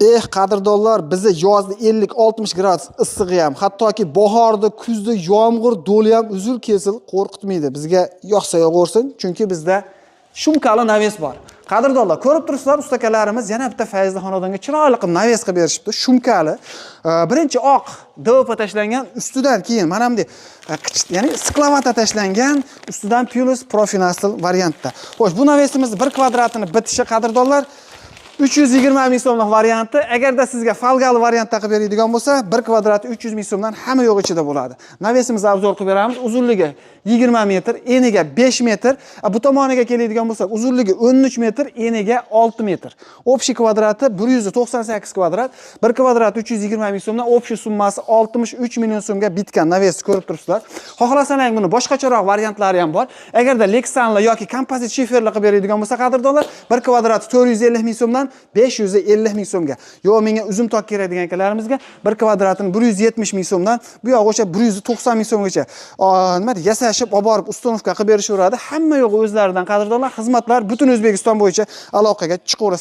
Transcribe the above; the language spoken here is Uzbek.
Qadrdonlar, bizni yozda 50-60 gradus issig'i ham, hattoki bahorda, kuzda yomg'ir, do'li ham uzil kesil qo'rqitmaydi. Bizga yoqsa yo'g'orsin, chunki bizda shumkali naves bor. Qadrdonlar, ko'rib turibsizlar, ustakalarimiz yana bitta Fayzli xonadonga chiroyli qilib naves qilib berishibdi. Shumkali. Birinchi oq DVP tashlangan, ustidan keyin mana bunday ya'ni sklavata tashlangan, ustidan plus profinastil variantda. Xo'sh, bu navesimiz 1 kvadratini bitishi qadrdonlar 320 ming so'mlik varianti. Agarda sizga falgali variantda qilib beradigan bo'lsa, 1 kvadrati 300 ming so'mdan hamma yo'q ichida bo'ladi. Navesimizni obzor qilib beramiz. Uzunligi 20 metr, eniga 5 metr. Bu tomoniga keladigan bo'lsak, uzunligi 13 metr, eniga 6 metr. Общий kvadrati 198 kvadrat. 1 kvadrat 320 ming so'mdan общий summasi 63 million so'mga bitgan navesni ko'rib turibsizlar. Xohlasangiz buni boshqacharoq variantlari ham bor. Agarda Lexanli yoki kompozit shiferli qilib beradigan bo'lsa, qadrdonlar, 1 kvadrati 450 ming so'mdan 550 ming so'mga. Yo, menga uzum tok kerak degan akalarimizga 1 kvadratini 170 ming so'mdan, bu yoq o'sha 190 ming so'mgacha nima yasashib olib borib ustanovka qilib berishaveradi. Hamma yo'q o'zlaridan qadrdonlar, xizmatlar butun O'zbekiston bo'yicha aloqaga chiqaverasiz.